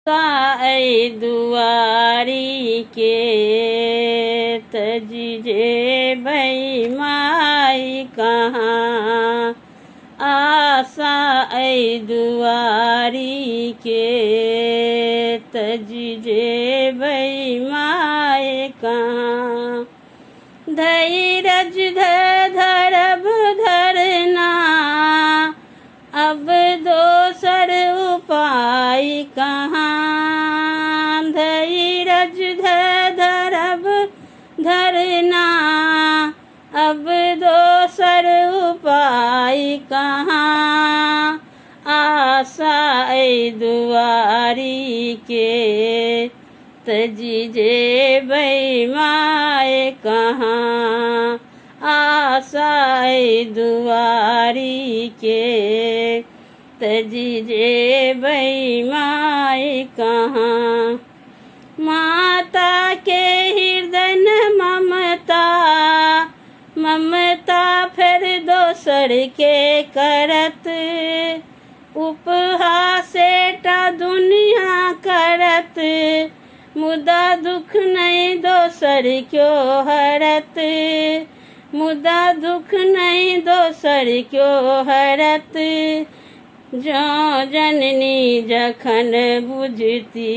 साई दुआरी के तजिजे भई माई कहाँ आशा आई दुआरी के तजिजे भई माई कहाँ धैर्य धरब धरना अब दोसर उपाय कहाँ धैर्य धरब धरना अब दोसर उपाय कहाँ आशा आई दुआरी के तजिजे भई माई कहाँ आशा आई दुआरी के तजिजे भई माई कहाँ माता के हृदय ममता ममता फिर दोसर के करत उपहासेटा दुनिया करत मुदा दुख नहीं दोसर क्यों हरत मुदा दुख नहीं दोसर क्यों हरत जो जननी जखन बुझती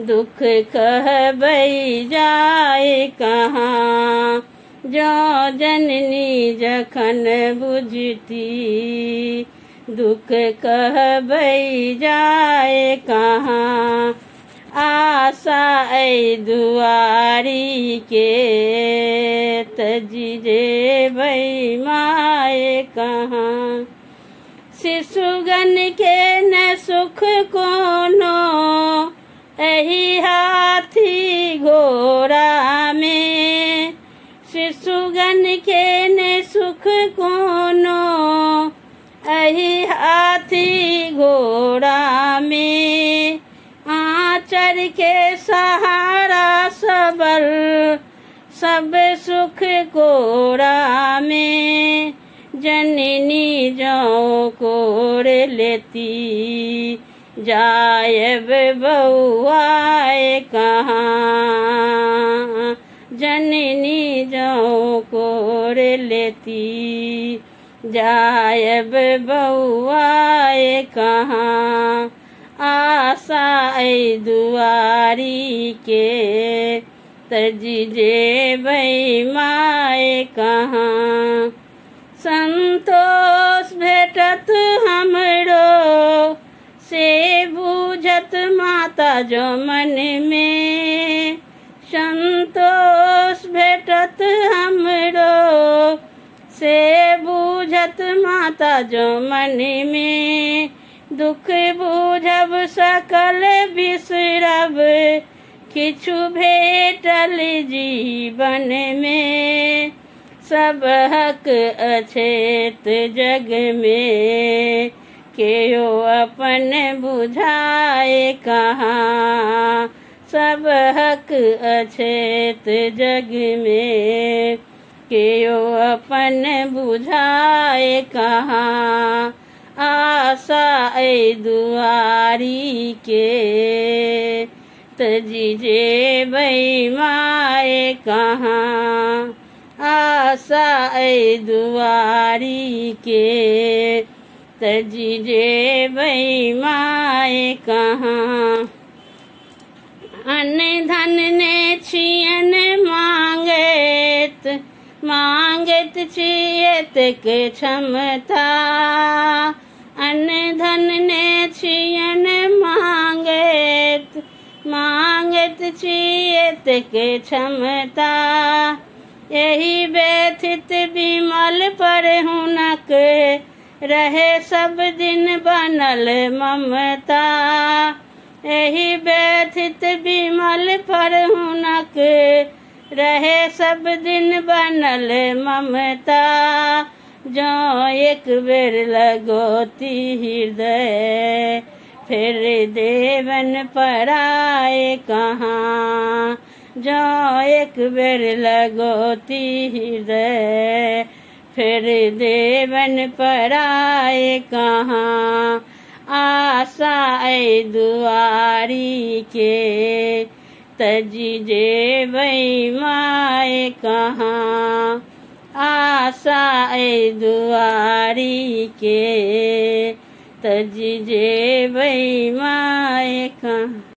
दुख कहबई जाए कहाँ जो जननी जखन बुझती दुख कहबई जाए कहाँ आशा आई दुआरी के तजिजे भई माई कहाँ शिशुगन के न सुख कोनो एही हाथी घोड़ा में शिशुगन के न सुख कोनो एही हाथी घोड़ा में आचर के सहारा सबल सब सुख कोरा में जननी जो कोर लेती जायब बउआए कहाँ जननी जो कोर लेती जायब बउआए कहाँ आशा आई दुआरी के तजिजे भई माई कहाँ संतोष भेटत हमरो से बूझत माता जो मन में संतोष भेटत हमरो से बूझत माता जो मन में दुख बूझब सकल बिसरब किछु भेटल जीवन में सब हक अछेत जग में केयो अपन बुझाए कहाँ सब हक अछेत जग में केयो अपन बुझाए कहाँ आशा आई दुआरी के तजिजे भई माई कहाँ आशा आई दुआरी के तजिजे भई माई कहाँ अन्न धन ने छियन मांगत छियत के क्षमता अन्न धन ने छियन मांगत छियत के क्षमता यही व्यथित विमल पर हुनक रहे सब दिन बनल ममता यही व्यथित विमल पर हुनक रहे सब दिन बनल ममता जो एक बेर लगोती हृदय फिर देवन पराए कहाँ जो एक बेर लगोती हृदय फिर देवन पराए कहाँ आशा ऐ दुआरी के तजी जेबै माए कहाँ। आशा ऐ दुआरी के तजी जेबै माए कहाँ।